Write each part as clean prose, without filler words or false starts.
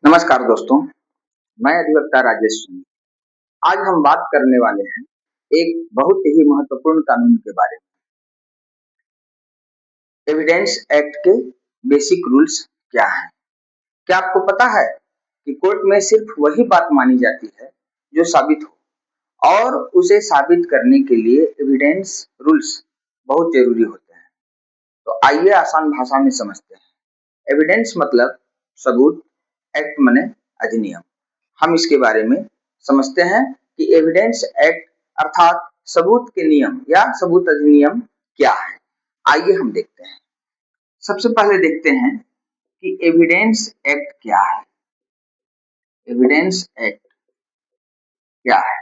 नमस्कार दोस्तों, मैं अधिवक्ता राजेश सिंह। आज हम बात करने वाले हैं एक बहुत ही महत्वपूर्ण कानून के बारे में। एविडेंस एक्ट के बेसिक रूल्स क्या हैं? क्या आपको पता है कि कोर्ट में सिर्फ वही बात मानी जाती है जो साबित हो, और उसे साबित करने के लिए एविडेंस रूल्स बहुत जरूरी होते हैं। तो आइए आसान भाषा में समझते हैं। एविडेंस मतलब सबूत, एक्ट माने अधिनियम। हम इसके बारे में समझते हैं कि एविडेंस एक्ट अर्थात सबूत के नियम या सबूत अधिनियम क्या है। आइए हम देखते हैं। सबसे पहले देखते हैं कि एविडेंस एक्ट क्या है। एविडेंस एक्ट क्या है?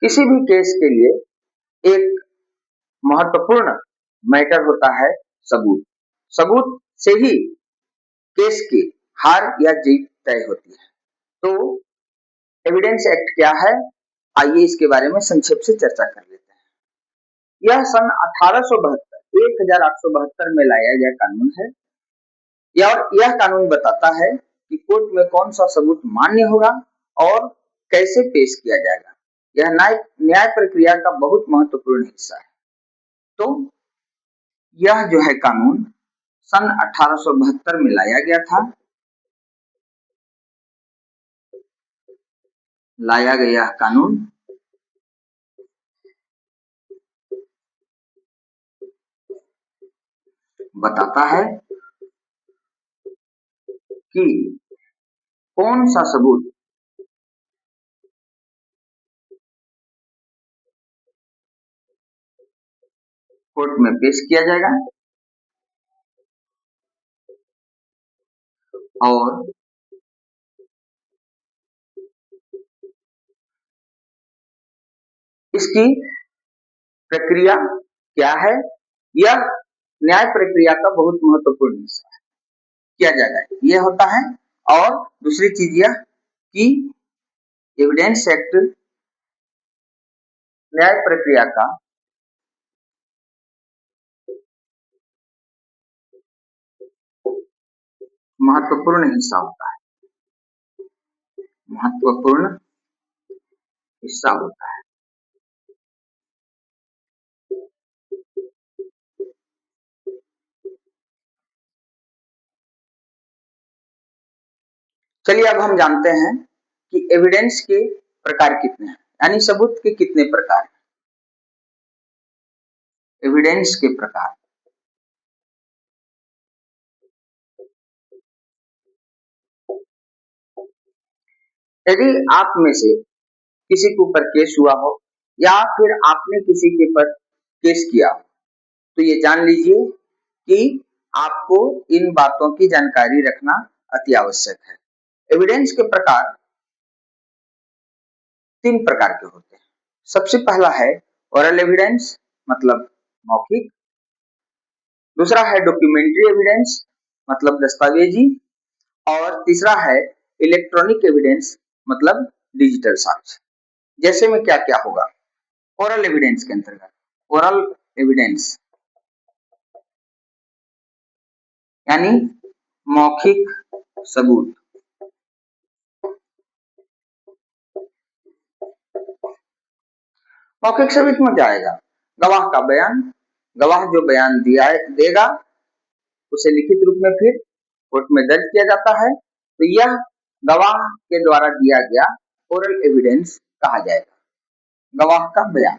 किसी भी केस के लिए एक महत्वपूर्ण मैटर होता है सबूत। सबूत से ही केस की हार या जीत तय होती है। तो एविडेंस एक्ट क्या है? आइए इसके बारे में संक्षेप से चर्चा कर लेते हैं। यह सन 1872 में लाया गया कानून है। यह कानून बताता है कि कोर्ट में कौन सा सबूत मान्य होगा और कैसे पेश किया जाएगा। यह न्याय प्रक्रिया का बहुत महत्वपूर्ण हिस्सा है। तो यह जो है कानून सन 1872 में लाया गया था। लाया गया कानून बताता है कि कौन सा सबूत कोर्ट में पेश किया जाएगा और इसकी प्रक्रिया क्या है। यह न्याय प्रक्रिया का बहुत महत्वपूर्ण हिस्सा है। किया जाएगा यह होता है। और दूसरी चीज यह कि एविडेंस एक्ट न्याय प्रक्रिया का महत्वपूर्ण हिस्सा होता है। महत्वपूर्ण हिस्सा होता है। चलिए अब हम जानते हैं कि एविडेंस के प्रकार कितने हैं, यानी सबूत के कितने प्रकार हैं। एविडेंस के प्रकार, यदि आप में से किसी के ऊपर केस हुआ हो या फिर आपने किसी के ऊपर केस किया हो, तो ये जान लीजिए कि आपको इन बातों की जानकारी रखना अति आवश्यक है। एविडेंस के प्रकार 3 प्रकार के होते हैं। सबसे पहला है ओरल एविडेंस मतलब मौखिक। दूसरा है डॉक्यूमेंट्री एविडेंस मतलब दस्तावेजी। और तीसरा है इलेक्ट्रॉनिक एविडेंस मतलब डिजिटल साक्ष्य। जैसे में क्या क्या होगा ओरल एविडेंस के अंतर्गत। ओरल एविडेंस यानी मौखिक सबूत। मौखिक सबूत में क्या आएगा? गवाह का बयान। गवाह जो बयान दिया देगा उसे लिखित रूप में फिर कोर्ट में दर्ज किया जाता है। तो यह गवाह के द्वारा दिया गया ओरल एविडेंस कहा जाएगा। गवाह का बयान,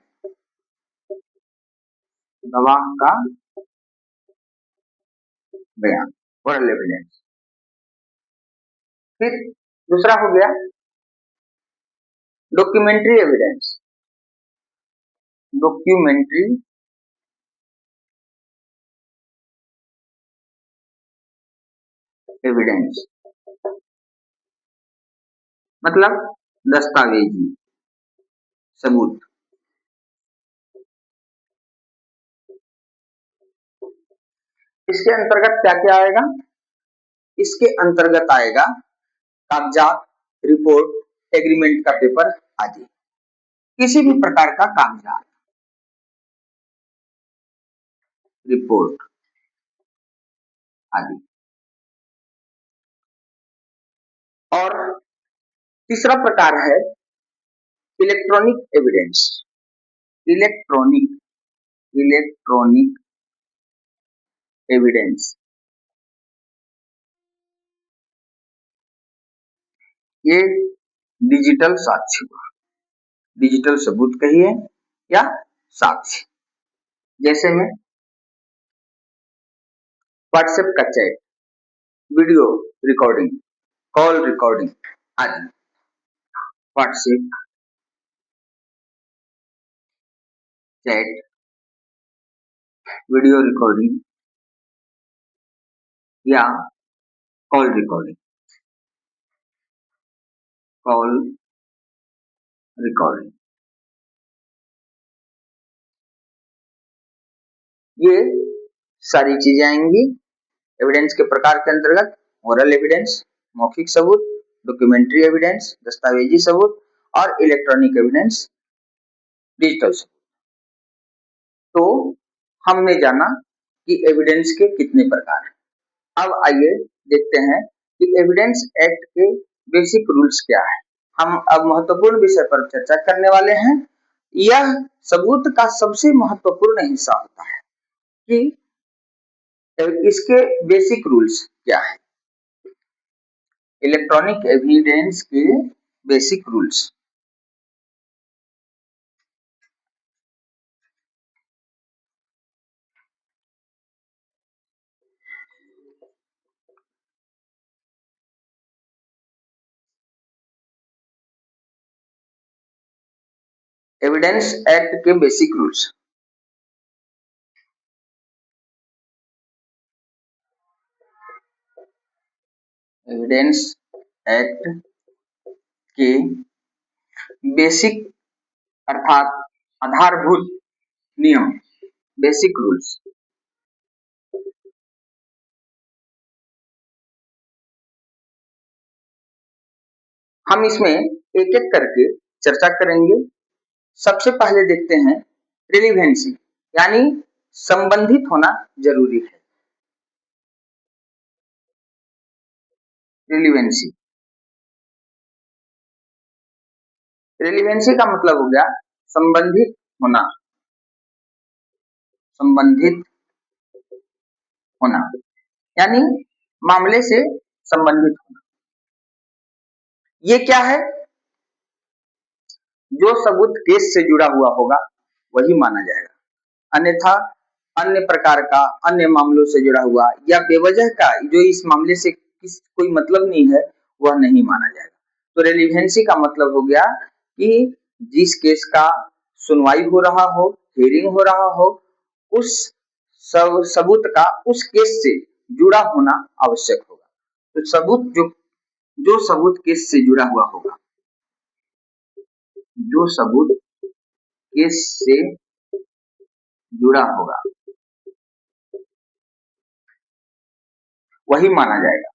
गवाह का बयान, ओरल एविडेंस। फिर दूसरा हो गया डॉक्यूमेंट्री एविडेंस। डॉक्यूमेंट्री एविडेंस मतलब दस्तावेजी सबूत। इसके अंतर्गत क्या क्या आएगा? इसके अंतर्गत आएगा कागजात, रिपोर्ट, एग्रीमेंट का पेपर आदि। किसी भी प्रकार का कागजात, रिपोर्ट आदि। और तीसरा प्रकार है electronic evidence. Electronic electronic evidence, ये डिजिटल साक्ष्य, डिजिटल सबूत कहिए या साक्ष्य। जैसे में व्हाट्सएप का chat, video recording, call recording आदि। व्हाट्सएप चैट, वीडियो रिकॉर्डिंग या कॉल रिकॉर्डिंग, कॉल रिकॉर्डिंग, ये सारी चीजें आएंगी एविडेंस के प्रकार के अंतर्गत। ओरल एविडेंस, मौखिक सबूत, डॉक्यूमेंट्री एविडेंस, दस्तावेजी सबूत, और इलेक्ट्रॉनिक एविडेंस, डिजिटल सबूत। तो हमने जाना कि एविडेंस के कितने प्रकार हैं। अब आइए देखते हैं कि एविडेंस एक्ट के बेसिक रूल्स क्या है। हम अब महत्वपूर्ण विषय पर चर्चा करने वाले हैं। यह सबूत का सबसे महत्वपूर्ण हिस्सा होता है कि इसके बेसिक रूल्स क्या है। इलेक्ट्रॉनिक एविडेंस के बेसिक रूल्स। एविडेंस एक्ट के बेसिक रूल्स। एविडेंस एक्ट के बेसिक अर्थात आधारभूत नियम, बेसिक रूल्स। हम इसमें एक एक करके चर्चा करेंगे। सबसे पहले देखते हैं रिलीवेंसी, यानी संबंधित होना जरूरी है। रिलीवेंसी, रिलीवेंसी का मतलब हो गया संबंधित होना, संबंधित होना यानी मामले से संबंधित होना। ये क्या है? जो सबूत केस से जुड़ा हुआ होगा वही माना जाएगा, अन्यथा अन्य प्रकार का, अन्य मामलों से जुड़ा हुआ या बेवजह का जो इस मामले से कोई मतलब नहीं है वह नहीं माना जाएगा। तो रेलिवेंसी का मतलब हो गया कि जिस केस का सुनवाई हो रहा हो, हियरिंग हो रहा हो, उस सबूत का उस केस से जुड़ा होना आवश्यक होगा। तो सबूत जो सबूत केस से जुड़ा हुआ होगा, जो सबूत केस से जुड़ा होगा वही माना जाएगा,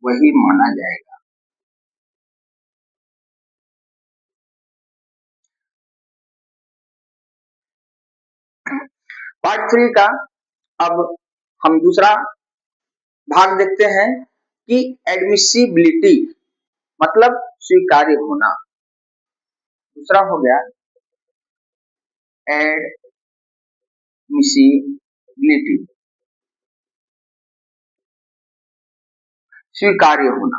वही माना जाएगा। पार्ट 3 का अब हम दूसरा भाग देखते हैं कि एडमिसिबिलिटी मतलब स्वीकार्य होना। दूसरा हो गया एडमिसिबिलिटी, स्वीकार्य होना।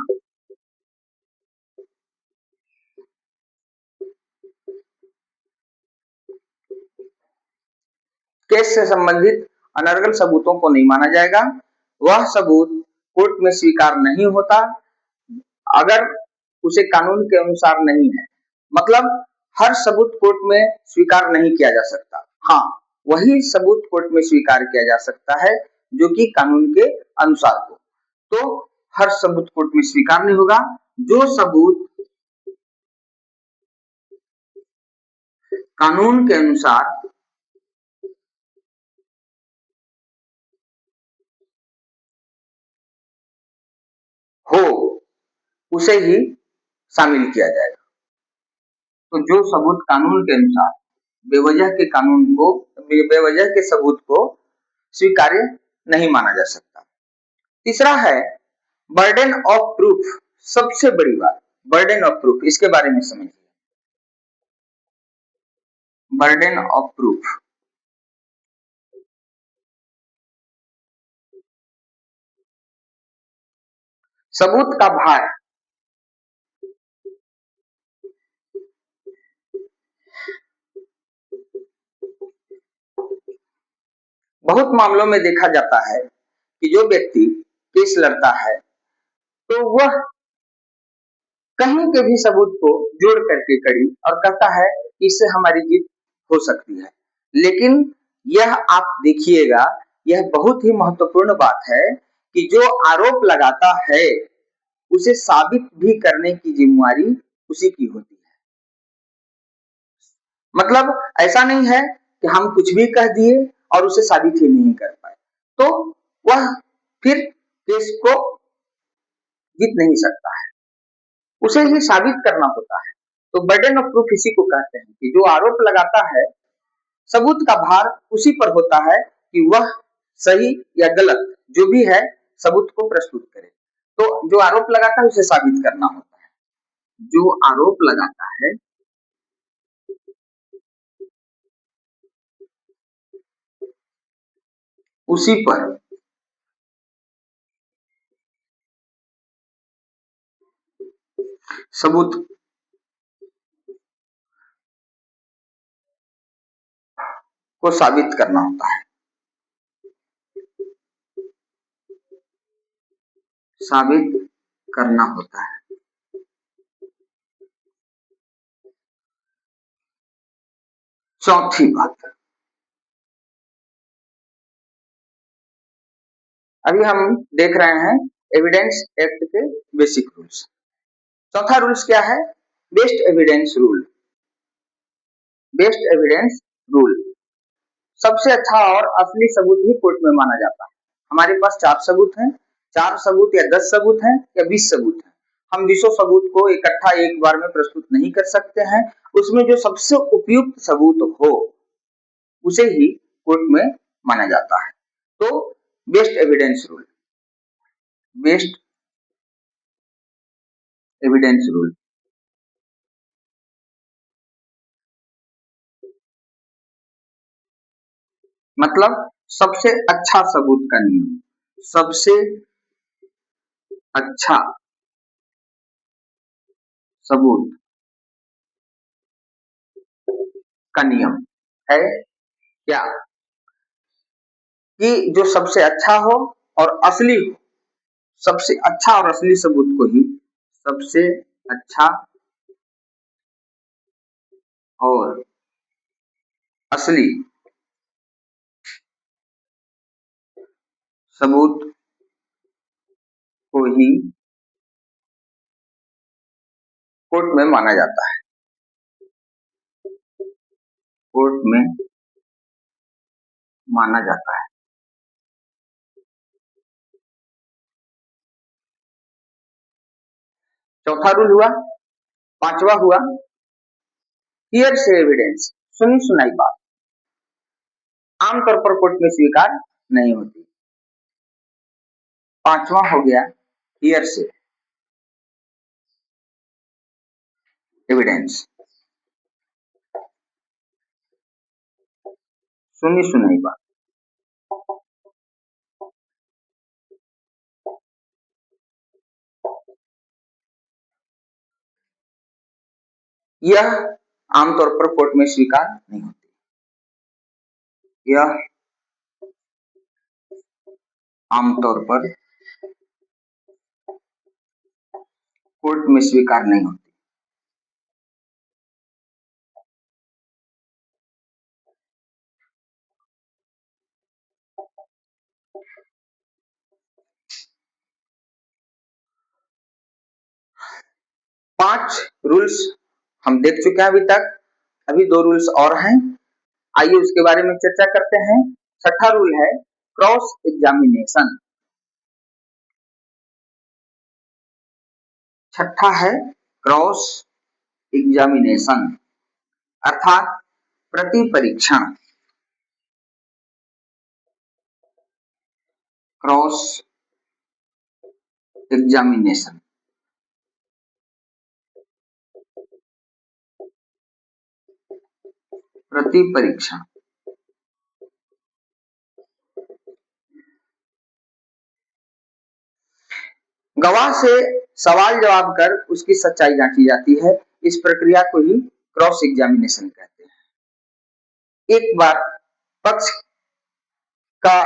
केस से संबंधित अनर्गल सबूतों को नहीं माना जाएगा। वह सबूत कोर्ट में स्वीकार नहीं होता अगर उसे कानून के अनुसार नहीं है। मतलब हर सबूत कोर्ट में स्वीकार नहीं किया जा सकता। हाँ, वही सबूत कोर्ट में स्वीकार किया जा सकता है जो कि कानून के अनुसार हो। तो हर सबूत कोर्ट में स्वीकार नहीं होगा। जो सबूत कानून के अनुसार हो उसे ही शामिल किया जाएगा। तो जो सबूत कानून के अनुसार बेवजह के सबूत को स्वीकार्य नहीं माना जा सकता। तीसरा है बर्डन ऑफ प्रूफ, सबसे बड़ी बात, बर्डन ऑफ प्रूफ, इसके बारे में समझिए। बर्डन ऑफ प्रूफ, सबूत का भार। बहुत मामलों में देखा जाता है कि जो व्यक्ति केस लड़ता है तो वह कहीं के भी सबूत को जोड़ करके कड़ी और कहता है कि इससे हमारी जीत हो सकती है। लेकिन यह आप देखिएगा, यह बहुत ही महत्वपूर्ण बात है कि जो आरोप लगाता है उसे साबित भी करने की जिम्मेदारी उसी की होती है। मतलब ऐसा नहीं है कि हम कुछ भी कह दिए और उसे साबित ही नहीं कर पाए, तो वह फिर केस को जीत नहीं सकता है, उसे ही साबित करना होता है। तो बर्डन ऑफ प्रूफ इसी को कहते हैं कि जो आरोप लगाता है, सबूत का भार उसी पर होता है कि वह सही या गलत जो भी है सबूत को प्रस्तुत करे। तो जो आरोप लगाता है उसे साबित करना होता है, जो आरोप लगाता है उसी पर सबूत को साबित करना होता है, साबित करना होता है। चौथी बात, अभी हम देख रहे हैं एविडेंस एक्ट के बेसिक रूल्स। चौथा रूल्स क्या है? Best evidence rule. Best evidence rule, सबसे अच्छा और असली सबूत ही कोर्ट में माना जाता है। हमारे पास 4 सबूत हैं, 4 सबूत या 10 सबूत हैं या 20 सबूत हैं, हम 20 सबूत को इकट्ठा एक बार में प्रस्तुत नहीं कर सकते हैं। उसमें जो सबसे उपयुक्त सबूत हो उसे ही कोर्ट में माना जाता है। तो best evidence rule, best evidence rule मतलब सबसे अच्छा सबूत का नियम, सबसे अच्छा सबूत का नियम है क्या कि जो सबसे अच्छा हो और असली हो, सबसे अच्छा और असली सबूत को ही सबसे अच्छा और असली सबूत को ही कोर्ट में माना जाता है, कोर्ट में माना जाता है। चौथा रूल हुआ। पांचवा हुआ हियर से एविडेंस, सुनी सुनाई बात आमतौर पर कोर्ट में स्वीकार नहीं होती। पांचवा हो गया हियर से एविडेंस, सुनी सुनाई बात। यह आमतौर पर कोर्ट में स्वीकार नहीं होती, यह आमतौर पर कोर्ट में स्वीकार नहीं होती। 5 रूल्स हम देख चुके हैं अभी तक, अभी 2 रूल्स और हैं, आइए उसके बारे में चर्चा करते हैं। छठा रूल है क्रॉस एग्जामिनेशन। छठा है क्रॉस एग्जामिनेशन अर्थात प्रति परीक्षण, क्रॉस एग्जामिनेशन, प्रति परीक्षण। गवाह से सवाल जवाब कर उसकी सच्चाई जांची जाती है। इस प्रक्रिया को ही क्रॉस एग्जामिनेशन कहते हैं। एक बार पक्ष का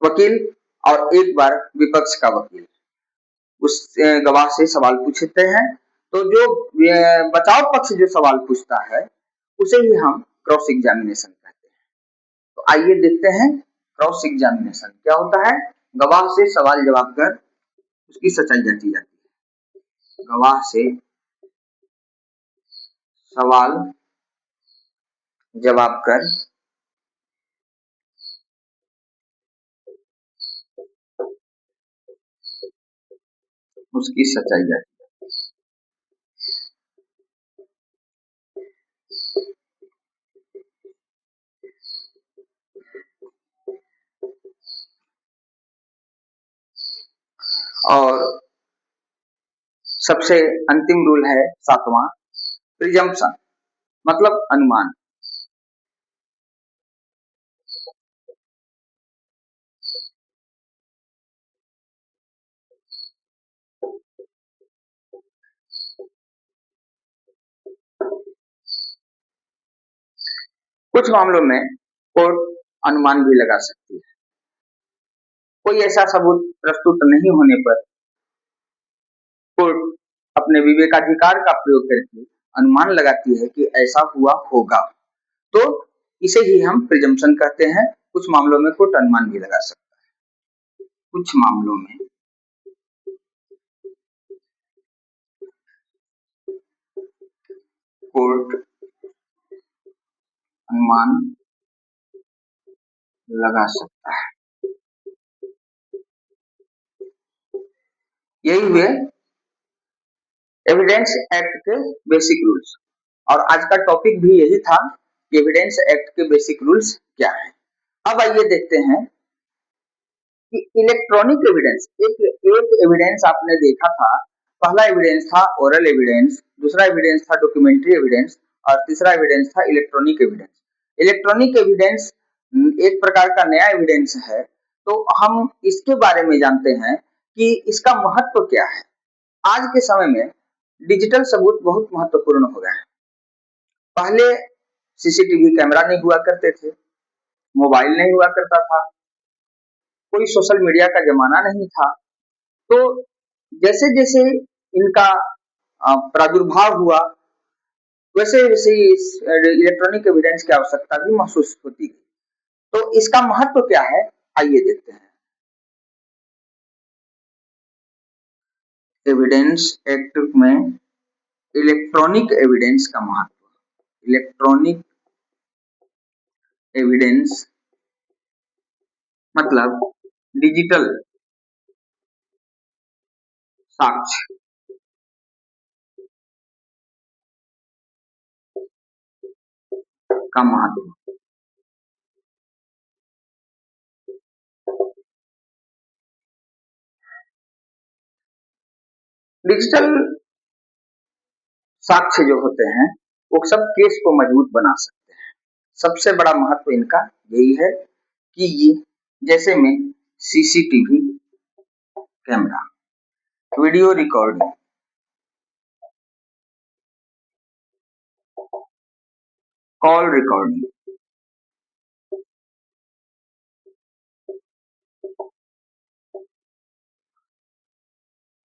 वकील और एक बार विपक्ष का वकील उस गवाह से सवाल पूछते हैं, तो जो बचाव पक्ष जो सवाल पूछता है उसे ही हम क्रॉस एग्जामिनेशन कहते हैं। तो आइए देखते हैं क्रॉस एग्जामिनेशन क्या होता है। गवाह से सवाल जवाब कर उसकी सच्चाई जांची जाती है। गवाह से सवाल जवाब कर उसकी सच्चाई जांची। और सबसे अंतिम रूल है 7वां, प्रिजम्पशन, मतलब अनुमान। कुछ मामलों में कोर्ट अनुमान भी लगा सकती है। कोई ऐसा सबूत प्रस्तुत नहीं होने पर कोर्ट अपने विवेकाधिकार का प्रयोग करके अनुमान लगाती है कि ऐसा हुआ होगा। तो इसे ही हम प्रिजम्पशन कहते हैं। कुछ मामलों में कोर्ट अनुमान भी लगा सकता है। कुछ मामलों में कोर्ट अनुमान लगा सकता है। यही हुए एविडेंस एक्ट के बेसिक रूल्स। और आज का टॉपिक भी यही था कि एविडेंस एक्ट के बेसिक रूल्स क्या है। अब आइए देखते हैं कि इलेक्ट्रॉनिक एविडेंस, एक एविडेंस आपने देखा था। पहला एविडेंस था ओरल एविडेंस, दूसरा एविडेंस था डॉक्यूमेंट्री एविडेंस और तीसरा एविडेंस था इलेक्ट्रॉनिक एविडेंस। इलेक्ट्रॉनिक एविडेंस एक प्रकार का नया एविडेंस है। तो हम इसके बारे में जानते हैं कि इसका महत्व क्या है। आज के समय में डिजिटल सबूत बहुत महत्वपूर्ण हो गए हैं। पहले सीसीटीवी कैमरा नहीं हुआ करते थे, मोबाइल नहीं हुआ करता था, कोई सोशल मीडिया का जमाना नहीं था। तो जैसे जैसे इनका प्रादुर्भाव हुआ वैसे वैसे इलेक्ट्रॉनिक एविडेंस की आवश्यकता भी महसूस होती है। तो इसका महत्व क्या है, आइए देखते हैं। एविडेंस एक्ट में इलेक्ट्रॉनिक एविडेंस का महत्व। इलेक्ट्रॉनिक एविडेंस मतलब डिजिटल साक्ष्य का महत्व। डिजिटल साक्ष्य जो होते हैं वो सब केस को मजबूत बना सकते हैं। सबसे बड़ा महत्व इनका यही है कि ये जैसे में CCTV camera, video recording, call recording,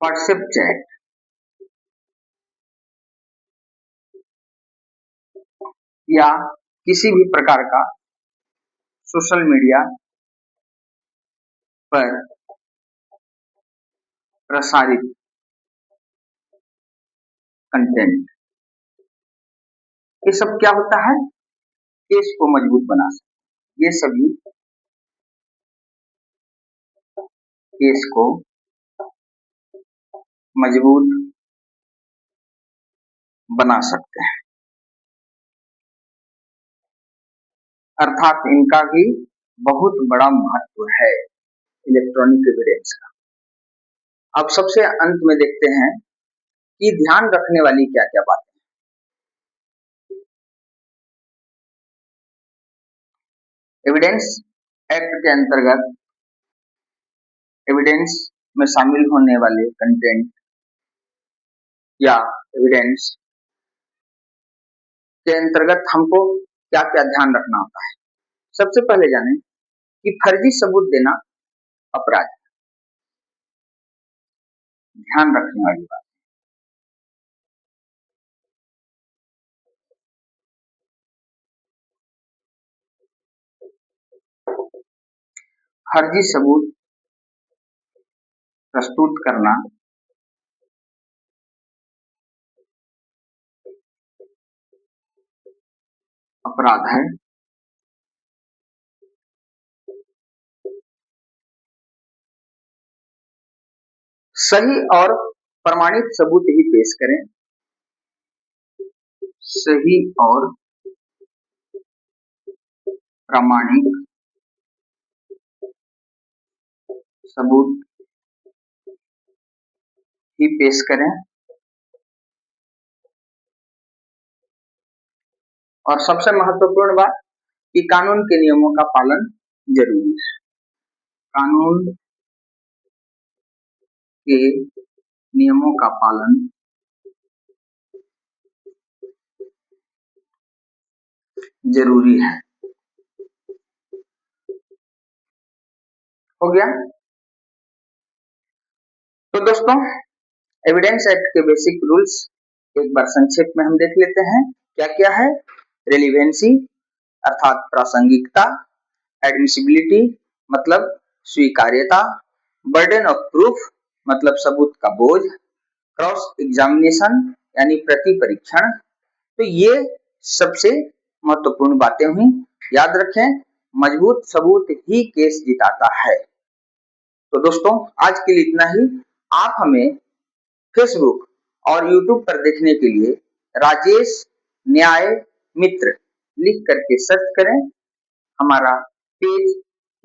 WhatsApp chat या किसी भी प्रकार का सोशल मीडिया पर प्रसारित कंटेंट, ये सब क्या होता है, केस को मजबूत बना सकते। ये सभी केस को मजबूत बना सकते हैं। अर्थात इनका भी बहुत बड़ा महत्व है इलेक्ट्रॉनिक एविडेंस का। अब सबसे अंत में देखते हैं कि ध्यान रखने वाली क्या क्या बातें। एविडेंस एक्ट के अंतर्गत एविडेंस में शामिल होने वाले कंटेंट या एविडेंस के अंतर्गत हमको क्या क्या ध्यान रखना होता है। सबसे पहले जानें कि फर्जी सबूत देना अपराध है। ध्यान रखने वाली बात, फर्जी सबूत प्रस्तुत करना अपराध है। सही और प्रमाणित सबूत ही पेश करें। सही और प्रामाणिक सबूत ही पेश करें। और सबसे महत्वपूर्ण बात कि कानून के नियमों का पालन जरूरी है। कानून के नियमों का पालन जरूरी है। हो गया। तो दोस्तों, एविडेंस एक्ट के बेसिक रूल्स एक बार संक्षेप में हम देख लेते हैं। क्या क्या है? रेलिवेंसी अर्थात प्रासंगिकता, एडमिसिबिलिटी मतलब स्वीकार्यता, बर्डन ऑफ प्रूफ मतलब सबूत का बोझ, क्रॉस एग्जामिनेशन यानी प्रति परीक्षण। तो ये सबसे महत्वपूर्ण बातें हुई। याद रखें, मजबूत सबूत ही केस जिताता है। तो दोस्तों, आज के लिए इतना ही। आप हमें फेसबुक और यूट्यूब पर देखने के लिए राजेश न्याय मित्र लिख करके सर्च करें। हमारा पेज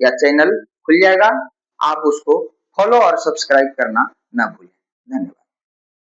या चैनल खुल जाएगा। आप उसको फॉलो और सब्सक्राइब करना ना भूलें। धन्यवाद।